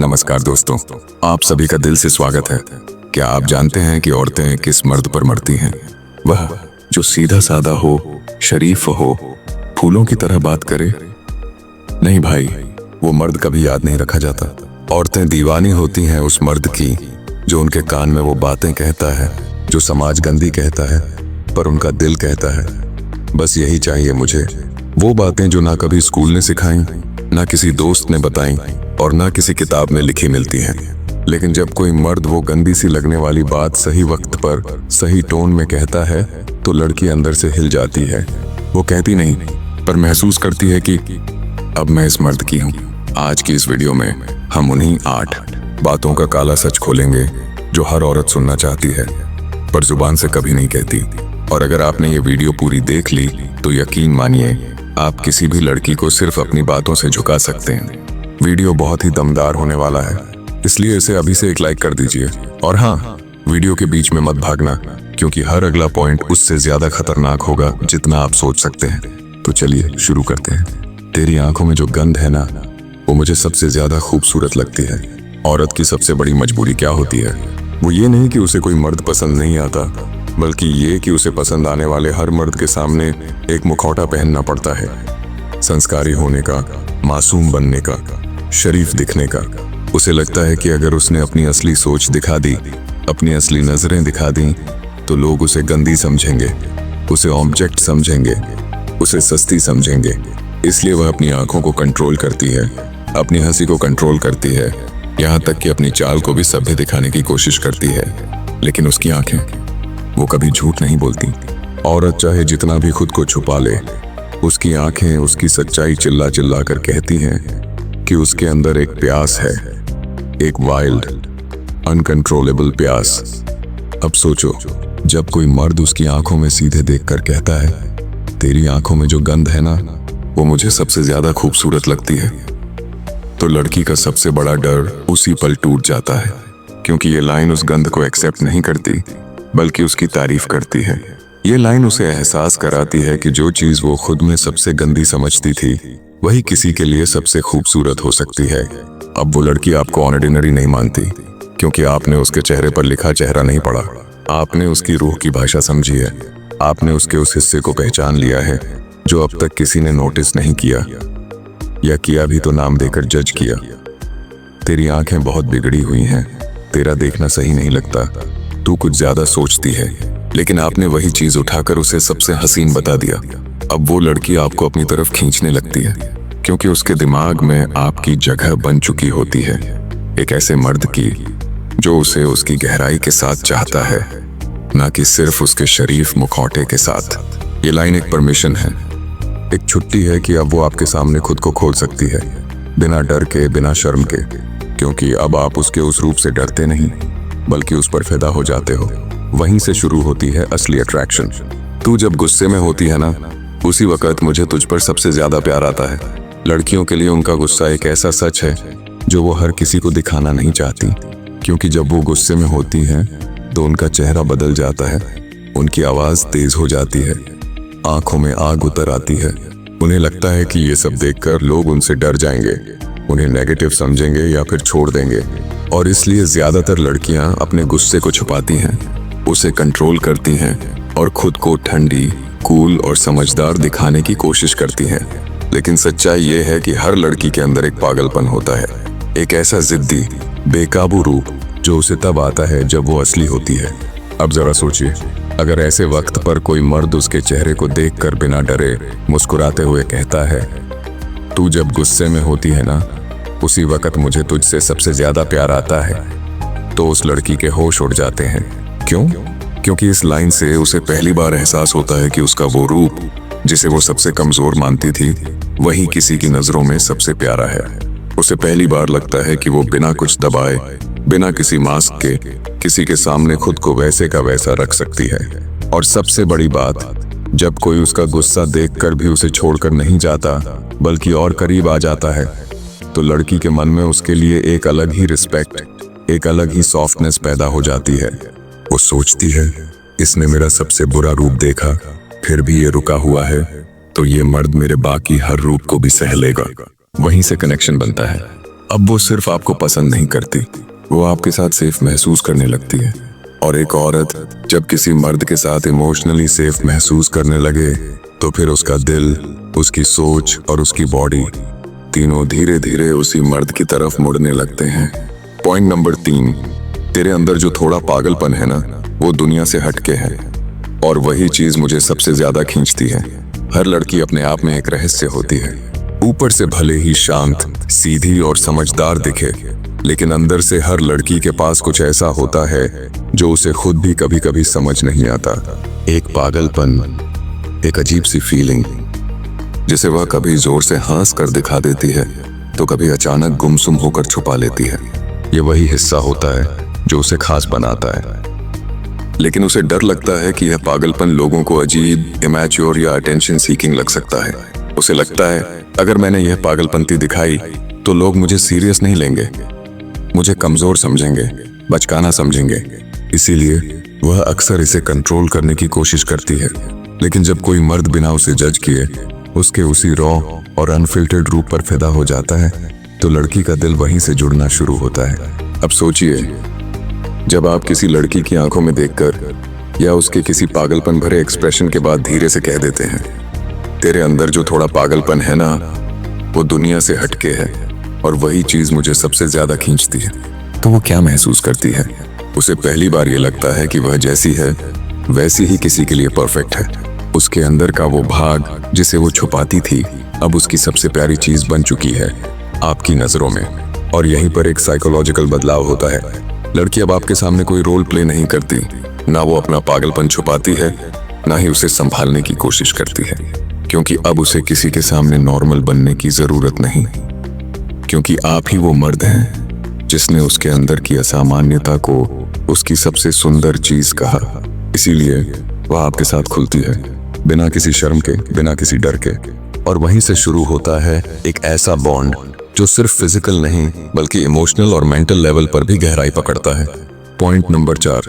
नमस्कार दोस्तों, आप सभी का दिल से स्वागत है। क्या आप जानते हैं कि औरतें किस मर्द पर मरती हैं? वह जो सीधा साधा हो, शरीफ हो, फूलों की तरह बात करे। नहीं भाई, वो मर्द कभी याद नहीं रखा जाता। औरतें दीवानी होती हैं उस मर्द की जो उनके कान में वो बातें कहता है जो समाज गंदी कहता है, पर उनका दिल कहता है बस यही चाहिए मुझे। वो बातें जो ना कभी स्कूल ने सिखाई, ना किसी दोस्त ने बताई और ना किसी किताब में लिखी मिलती हैं। लेकिन जब कोई मर्द वो गंदी सी लगने वाली बात सही वक्त पर सही टोन में कहता है तो लड़की अंदर से हिल जाती है। वो कहती नहीं पर महसूस करती है कि अब मैं इस मर्द की हूँ। आज की इस वीडियो में हम उन्हीं 8 बातों का काला सच खोलेंगे जो हर औरत सुनना चाहती है पर जुबान से कभी नहीं कहती। और अगर आपने ये वीडियो पूरी देख ली तो यकीन मानिए आप किसी भी लड़की को सिर्फ अपनी बातों से झुका सकते हैं। वीडियो बहुत ही दमदार होने वाला है, इसलिए इसे अभी से एक लाइक कर दीजिए। और हाँ, वीडियो के बीच में मत भागना, क्योंकि हर अगला पॉइंट उससे ज्यादा खतरनाक होगा जितना आप सोच सकते हैं। तो चलिए शुरू करते हैं। तेरी आंखों में जो गंध है ना, वो मुझे सबसे ज्यादा खूबसूरत लगती है। औरत की सबसे बड़ी मजबूरी क्या होती है? वो ये नहीं कि उसे कोई मर्द पसंद नहीं आता, बल्कि ये कि उसे पसंद आने वाले हर मर्द के सामने एक मुखौटा पहनना पड़ता है। संस्कारी होने का, मासूम बनने का, शरीफ दिखने का। उसे लगता है कि अगर उसने अपनी असली सोच दिखा दी, अपनी असली नजरें दिखा दी, तो लोग उसे गंदी समझेंगे, उसे ऑब्जेक्ट समझेंगे, उसे सस्ती समझेंगे। इसलिए वह अपनी आंखों को कंट्रोल करती है, अपनी हंसी को कंट्रोल करती है, यहाँ तक कि अपनी चाल को भी सभ्य दिखाने की कोशिश करती है। लेकिन उसकी आंखें, वो कभी झूठ नहीं बोलती। औरत चाहे जितना भी खुद को छुपा ले, उसकी आंखें उसकी सच्चाई चिल्ला चिल्ला कर कहती हैं कि उसके अंदर एक प्यास है, एक वाइल्ड अनकंट्रोलेबल प्यास। अब सोचो, जब कोई मर्द उसकी आंखों में सीधे देखकर कहता है तेरी आंखों में जो गंध है ना, वो मुझे सबसे ज्यादा खूबसूरत लगती है, तो लड़की का सबसे बड़ा डर उसी पल टूट जाता है। क्योंकि ये लाइन उस गंध को एक्सेप्ट नहीं करती, बल्कि उसकी तारीफ करती है। ये लाइन उसे एहसास कराती है कि जो चीज वो खुद में सबसे गंदी समझती थी, वही किसी के लिए सबसे खूबसूरत हो सकती है। अब वो लड़की आपको ऑर्डिनरी नहीं मानती, क्योंकि आपने उसके चेहरे पर लिखा चेहरा नहीं पढ़ा। आपने उसकी रूह की भाषा समझी है। आपने उसके उस हिस्से को पहचान लिया है जो अब तक किसी ने नोटिस नहीं किया, या किया भी तो नाम देकर जज किया। तेरी आंखें बहुत बिगड़ी हुई हैं, तेरा देखना सही नहीं लगता, तू कुछ ज्यादा सोचती है। लेकिन आपने वही चीज उठाकर उसे सबसे हसीन बता दिया। अब वो लड़की आपको अपनी तरफ खींचने लगती है, क्योंकि उसके दिमाग में आपकी जगह बन चुकी होती है, एक ऐसे मर्द की जो उसे उसकी गहराई के साथ चाहता है, ना कि सिर्फ उसके शरीफ मुखौटे के साथ। ये लाइन एक परमिशन है, एक छुट्टी है कि अब वो आपके सामने खुद को खोल सकती है, बिना डर के, बिना शर्म के। क्योंकि अब आप उसके उस रूप से डरते नहीं, बल्कि उस पर फिदा हो जाते हो। वहीं से शुरू होती है असली अट्रैक्शन। तू जब गुस्से में होती है ना, उसी वक्त मुझे तुझ पर सबसे ज्यादा प्यार आता है। लड़कियों के लिए उनका गुस्सा एक ऐसा सच है जो वो हर किसी को दिखाना नहीं चाहती, क्योंकि जब वो गुस्से में होती हैं तो उनका चेहरा बदल जाता है, उनकी आवाज तेज हो जाती है, आंखों में आग उतर आती है। उन्हें लगता है कि ये सब देखकर लोग उनसे डर जाएंगे, उन्हें नेगेटिव समझेंगे या फिर छोड़ देंगे। और इसलिए ज्यादातर लड़कियां अपने गुस्से को छुपाती हैं, उसे कंट्रोल करती हैं और खुद को ठंडी, कूल और समझदार दिखाने की कोशिश करती हैं। लेकिन सच्चाई ये है कि हर लड़की के अंदर एक पागलपन होता है, एक ऐसा जिद्दी, बेकाबू रूप जो उसे तब आता है जब वो असली होती है। अब जरा सोचिए, अगर ऐसे वक्त पर कोई मर्द उसके चेहरे को देखकर बिना डरे मुस्कुराते हुए कहता है तू जब गुस्से में होती है ना, उसी वक्त मुझे तुझसे सबसे ज्यादा प्यार आता है, तो उस लड़की के होश उड़ जाते हैं। क्यों? क्योंकि इस लाइन से उसे पहली बार एहसास होता है कि उसका वो रूप जिसे वो सबसे कमजोर मानती थी, वही किसी की नजरों में सबसे प्यारा है। उसे पहली बार लगता है कि वो बिना कुछ दबाए, बिना किसी मास्क के, किसी के सामने खुद को वैसे का वैसा रख सकती है। और सबसे बड़ी बात, जब कोई उसका गुस्सा देखकर भी उसे छोड़कर नहीं जाता, बल्कि और करीब आ जाता है, तो लड़की के मन में उसके लिए एक अलग ही रिस्पेक्ट, एक अलग ही सॉफ्टनेस पैदा हो जाती है। वो सोचती है इसने मेरा सबसे बुरा रूप देखा, फिर भी ये रुका हुआ है, तो ये मर्द मेरे बाकी हर रूप को भी सह लेगा। वहीं से कनेक्शन बनता है। अब वो सिर्फ आपको पसंद नहीं करती, वो आपके साथ सेफ महसूस करने लगती है। और एक औरत जब किसी मर्द के साथ इमोशनली सेफ महसूस करने लगे तो फिर उसका दिल, उसकी सोच और उसकी बॉडी तीनों धीरे धीरे उसी मर्द की तरफ मुड़ने लगते हैं। पॉइंट नंबर 3, तेरे अंदर जो थोड़ा पागलपन है ना, वो दुनिया से हटके है और वही चीज मुझे सबसे ज्यादा खींचती है। हर लड़की अपने आप में एक रहस्य होती है। ऊपर से भले ही शांत, सीधी और समझदार दिखे, लेकिन अंदर से हर लड़की के पास कुछ ऐसा होता है जो उसे खुद भी कभी कभी समझ नहीं आता। एक पागलपन, एक अजीब सी फीलिंग जिसे वह कभी जोर से हंस कर दिखा देती है तो कभी अचानक गुमसुम होकर छुपा लेती है। ये वही हिस्सा होता है जो उसे खास बनाता है, लेकिन उसे डर लगता है कि यह पागलपन लोगों को अजीब, इमैच्योर या अटेंशन सीकिंग लग सकता है। उसे लगता है अगर मैंने यह पागलपंती दिखाई तो लोग मुझे सीरियस नहीं लेंगे, मुझे कमजोर समझेंगे, बचकाना समझेंगे। इसीलिए वह अक्सर इसे कंट्रोल करने की कोशिश करती है। लेकिन जब कोई मर्द बिना उसे जज किए उसके उसी रॉ और अनफिल्टर्ड रूप पर फिदा हो जाता है तो लड़की का दिल वहीं से जुड़ना शुरू होता है। अब सोचिए, जब आप किसी लड़की की आंखों में देखकर या उसके किसी पागलपन भरे एक्सप्रेशन के बाद धीरे से कह देते हैं, तेरे अंदर जो थोड़ा पागलपन है ना, वो दुनिया से हटके है और वही चीज मुझे सबसे ज्यादा खींचती है, तो वो क्या महसूस करती है? उसे पहली बार ये लगता है कि वह जैसी है वैसी ही किसी के लिए परफेक्ट है। उसके अंदर का वो भाग जिसे वो छुपाती थी अब उसकी सबसे प्यारी चीज बन चुकी है आपकी नजरों में। और यहीं पर एक साइकोलॉजिकल बदलाव होता है। लड़की अब आपके सामने कोई रोल प्ले नहीं करती, ना वो अपना पागलपन छुपाती है, ना ही उसे संभालने की कोशिश करती है, क्योंकि अब उसे किसी के सामने नॉर्मल बनने की जरूरत नहीं, क्योंकि आप ही वो मर्द हैं जिसने उसके अंदर की असामान्यता को उसकी सबसे सुंदर चीज कहा। इसीलिए वह आपके साथ खुलती है, बिना किसी शर्म के, बिना किसी डर के। और वहीं से शुरू होता है एक ऐसा बॉन्ड जो सिर्फ फिजिकल नहीं बल्कि इमोशनल और मेंटल लेवल पर भी गहराई पकड़ता है। पॉइंट नंबर 4,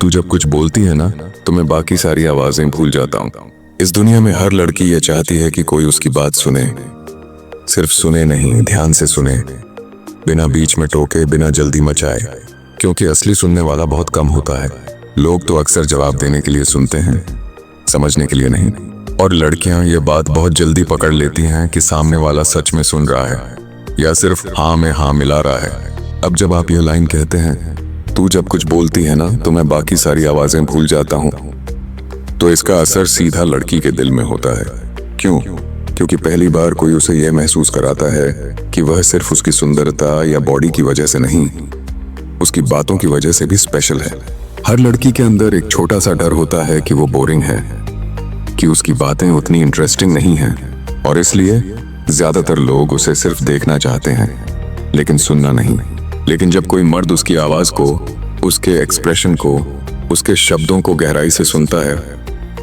तू जब कुछ बोलती है ना तो मैं बाकी सारी आवाजें भूल जाता हूँ। इस दुनिया में हर लड़की ये चाहती है कि कोई उसकी बात सुने, सिर्फ सुने नहीं, ध्यान से सुने, बिना बीच में टोके, बिना जल्दी मचाए, क्योंकि असली सुनने वाला बहुत कम होता है। लोग तो अक्सर जवाब देने के लिए सुनते हैं, समझने के लिए नहीं। और लड़कियां ये बात बहुत जल्दी पकड़ लेती हैं कि सामने वाला सच में सुन रहा है या सिर्फ हाँ में हाँ मिला रहा है। अब जब आप यह लाइन कहते हैं, तू जब कुछ बोलती है ना तो मैं बाकी सारी आवाजें भूल जाता हूँ, तो इसका असर सीधा लड़की के दिल में होता है। क्यों? क्योंकि पहली बार कोई उसे यह महसूस कराता है कि वह सिर्फ उसकी सुंदरता या बॉडी की वजह से नहीं, उसकी बातों की वजह से भी स्पेशल है। हर लड़की के अंदर एक छोटा सा डर होता है कि वो बोरिंग है, कि उसकी बातें उतनी इंटरेस्टिंग नहीं हैं, और इसलिए ज्यादातर लोग उसे सिर्फ देखना चाहते हैं लेकिन सुनना नहीं। लेकिन जब कोई मर्द उसकी आवाज को, उसके एक्सप्रेशन को, उसके शब्दों को गहराई से सुनता है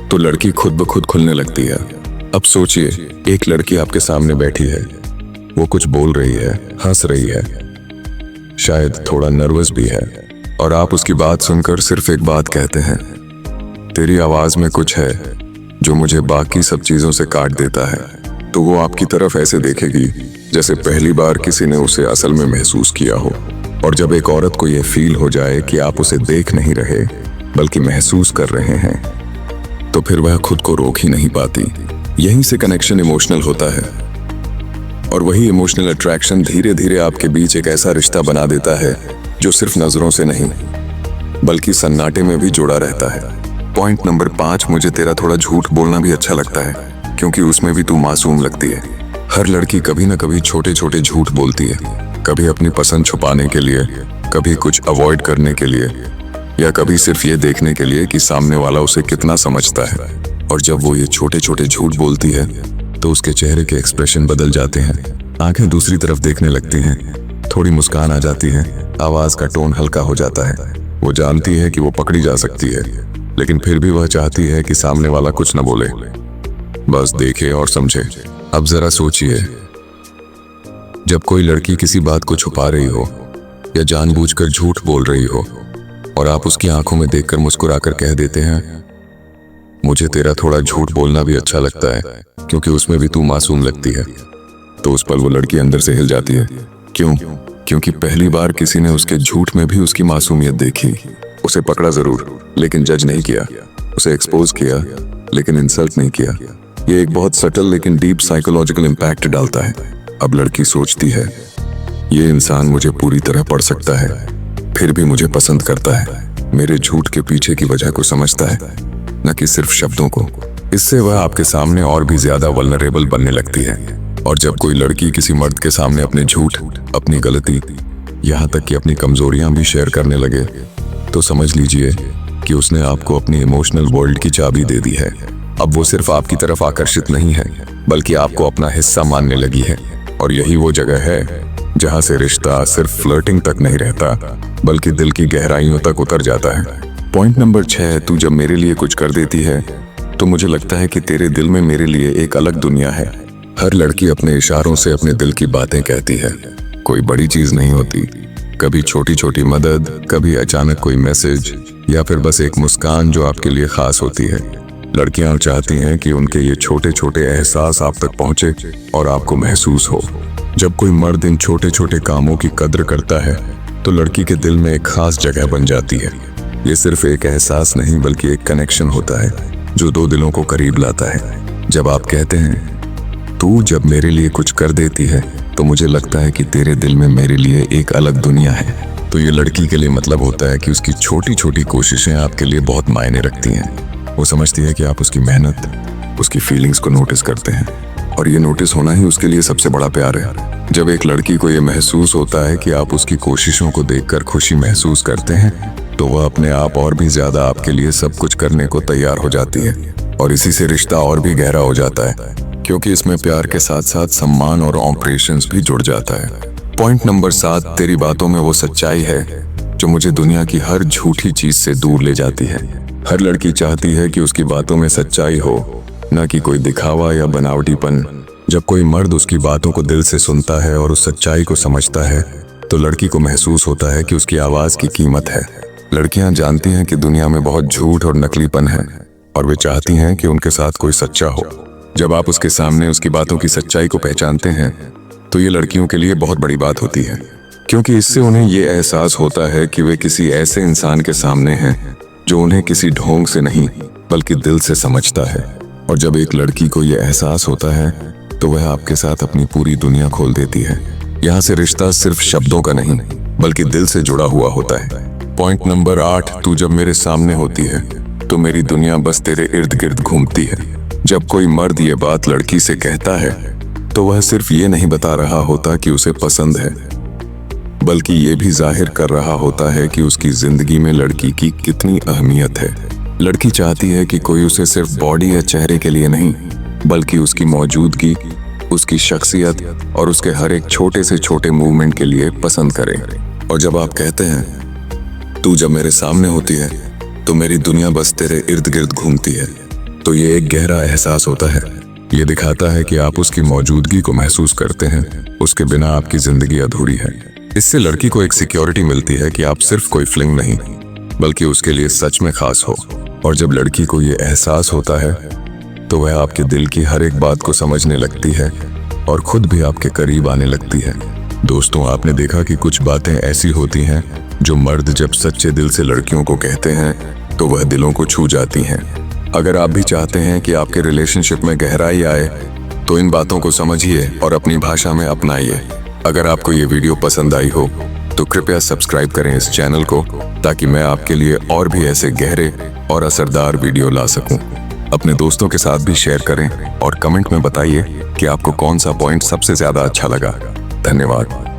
तो लड़की खुद ब खुद खुलने लगती है। अब सोचिए, एक लड़की आपके सामने बैठी है, वो कुछ बोल रही है, हंस रही है, शायद थोड़ा नर्वस भी है, और आप उसकी बात सुनकर सिर्फ एक बात कहते हैं, तेरी आवाज में कुछ है जो मुझे बाकी सब चीजों से काट देता है। तो वो आपकी तरफ ऐसे देखेगी जैसे पहली बार किसी ने उसे असल में महसूस किया हो। और जब एक औरत को यह फील हो जाए कि आप उसे देख नहीं रहे बल्कि महसूस कर रहे हैं, तो फिर वह खुद को रोक ही नहीं पाती। यहीं से कनेक्शन इमोशनल होता है, और वही इमोशनल अट्रैक्शन धीरे धीरे आपके बीच एक ऐसा रिश्ता बना देता है जो सिर्फ नजरों से नहीं बल्कि सन्नाटे में भी जुड़ा रहता है। पॉइंट नंबर 5, मुझे तेरा थोड़ा झूठ बोलना भी अच्छा लगता है, क्योंकि उसमें भी तू मासूम लगती है। हर लड़की कभी ना कभी छोटे छोटे झूठ बोलती है, कभी अपनी पसंद छुपाने के लिए, कभी कुछ अवॉइड करने के लिए, या कभी सिर्फ ये देखने के लिए कि सामने वाला उसे कितना समझता है। और जब वो ये छोटे छोटे झूठ बोलती है तो उसके चेहरे के एक्सप्रेशन बदल जाते हैं, आंखें दूसरी तरफ देखने लगती हैं, थोड़ी मुस्कान आ जाती है, आवाज का टोन हल्का हो जाता है। वो जानती है कि वो पकड़ी जा सकती है, लेकिन फिर भी वह चाहती है कि सामने वाला कुछ न बोले, बस देखे और समझे। अब जरा सोचिए, जब कोई लड़की किसी बात को छुपा रही हो या जानबूझकर झूठ बोल रही हो और आप उसकी आंखों में देखकर मुस्कुराकर कह देते हैं, मुझे तेरा थोड़ा झूठ बोलना भी अच्छा लगता है, क्योंकि उसमें भी तू मासूम लगती है, तो उस पल वो लड़की अंदर से हिल जाती है। क्यों? क्योंकि पहली बार किसी ने उसके झूठ में भी उसकी मासूमियत देखी। उसे पकड़ा जरूर, लेकिन जज नहीं किया। उसे एक्सपोज किया, लेकिन इंसल्ट नहीं किया। ये एक बहुत सटल लेकिन डीप साइकोलॉजिकल इम्पैक्ट डालता है। अब लड़की सोचती है, ये इंसान मुझे पूरी तरह पढ़ सकता है, फिर भी मुझे पसंद करता है। मेरे झूठ के पीछे की वजह को समझता है, न कि सिर्फ शब्दों को। इससे वह आपके सामने और भी ज्यादा वल्नरेबल बनने लगती है। और जब कोई लड़की किसी मर्द के सामने अपने झूठ, अपनी गलती, यहाँ तक कि अपनी कमजोरियां भी शेयर करने लगे, तो समझ लीजिए कि उसने आपको अपनी इमोशनल वर्ल्ड की चाबी दे दी है। अब वो सिर्फ आपकी तरफ आकर्षित नहीं है, बल्कि आपको अपना हिस्सा मानने लगी है। और यही वो जगह है जहाँ से रिश्ता सिर्फ फ्लर्टिंग तक नहीं रहता, बल्कि दिल की गहराइयों तक उतर जाता है। पॉइंट नंबर 6, तू जब मेरे लिए कुछ कर देती है तो मुझे लगता है कि तेरे दिल में मेरे लिए एक अलग दुनिया है। हर लड़की अपने इशारों से अपने दिल की बातें कहती है। कोई बड़ी चीज नहीं होती, कभी छोटी छोटी मदद, कभी अचानक कोई मैसेज, या फिर बस एक मुस्कान जो आपके लिए खास होती है। लड़कियां चाहती हैं कि उनके ये छोटे छोटे एहसास आप तक पहुंचे और आपको महसूस हो। जब कोई मर्द इन छोटे छोटे कामों की कद्र करता है तो लड़की के दिल में एक खास जगह बन जाती है। ये सिर्फ एक एहसास नहीं, बल्कि एक कनेक्शन होता है जो दो दिलों को करीब लाता है। जब आप कहते हैं, तू जब मेरे लिए कुछ कर देती है तो मुझे लगता है कि तेरे दिल में मेरे लिए एक अलग दुनिया है, तो ये लड़की के लिए मतलब होता है कि उसकी छोटी छोटी कोशिशें आपके लिए बहुत मायने रखती हैं। वो समझती है कि आप उसकी मेहनत, उसकी फीलिंग्स को नोटिस करते हैं, और ये नोटिस होना ही उसके लिए सबसे बड़ा प्यार है। जब एक लड़की को ये महसूस होता है कि आप उसकी कोशिशों को देखकर खुशी महसूस करते हैं, तो वह अपने आप और भी ज्यादा आपके लिए सब कुछ करने को तैयार हो जाती है। और इसी से रिश्ता और भी गहरा हो जाता है, क्योंकि इसमें प्यार के साथ साथ सम्मान और ऑपरेशंस भी जुड़ जाता है। पॉइंट नंबर 7, तेरी बातों में वो सच्चाई है जो मुझे दुनिया की हर झूठी चीज से दूर ले जाती है। हर लड़की चाहती है कि उसकी बातों में सच्चाई हो, न कि कोई दिखावा या बनावटीपन। जब कोई मर्द उसकी बातों को दिल से सुनता है और उस सच्चाई को समझता है, तो लड़की को महसूस होता है कि उसकी आवाज की कीमत है। लड़कियां जानती हैं कि दुनिया में बहुत झूठ और नकलीपन है, और वे चाहती हैं कि उनके साथ कोई सच्चा हो। जब आप उसके सामने उसकी बातों की सच्चाई को पहचानते हैं, तो ये लड़कियों के लिए बहुत बड़ी बात होती है, क्योंकि इससे उन्हें ये एहसास होता है कि वे किसी ऐसे इंसान के सामने हैं जो उन्हें किसी ढोंग से नहीं, बल्कि दिल से समझता है। और जब एक लड़की को ये एहसास होता है, तो वह आपके साथ अपनी पूरी दुनिया खोल देती है। यहाँ से रिश्ता सिर्फ शब्दों का नहीं, बल्कि दिल से जुड़ा हुआ होता है। पॉइंट नंबर 8, तू जब मेरे सामने होती है तो मेरी दुनिया बस तेरे इर्द गिर्द घूमती है। जब कोई मर्द ये बात लड़की से कहता है, तो वह सिर्फ ये नहीं बता रहा होता कि उसे पसंद है, बल्कि ये भी जाहिर कर रहा होता है कि उसकी जिंदगी में लड़की की कितनी अहमियत है। लड़की चाहती है कि कोई उसे सिर्फ बॉडी या चेहरे के लिए नहीं, बल्कि उसकी मौजूदगी, उसकी शख्सियत और उसके हर एक छोटे से छोटे मूवमेंट के लिए पसंद करे। और जब आप कहते हैं, तू जब मेरे सामने होती है तो मेरी दुनिया बस तेरे इर्द गिर्द घूमती है, तो ये एक गहरा एहसास होता है। ये दिखाता है कि आप उसकी मौजूदगी को महसूस करते हैं, उसके बिना आपकी जिंदगी अधूरी है। इससे लड़की को एक सिक्योरिटी मिलती है कि आप सिर्फ कोई फ्लिंग नहीं, बल्कि उसके लिए सच में खास हो। और जब लड़की को ये एहसास होता है, तो वह आपके दिल की हर एक बात को समझने लगती है और खुद भी आपके करीब आने लगती है। दोस्तों, आपने देखा कि कुछ बातें ऐसी होती हैं जो मर्द जब सच्चे दिल से लड़कियों को कहते हैं तो वह दिलों को छू जाती हैं। अगर आप भी चाहते हैं कि आपके रिलेशनशिप में गहराई आए, तो इन बातों को समझिए और अपनी भाषा में अपनाइए। अगर आपको ये वीडियो पसंद आई हो तो कृपया सब्सक्राइब करें इस चैनल को, ताकि मैं आपके लिए और भी ऐसे गहरे और असरदार वीडियो ला सकूं। अपने दोस्तों के साथ भी शेयर करें और कमेंट में बताइए कि आपको कौन सा पॉइंट सबसे ज्यादा अच्छा लगा। धन्यवाद।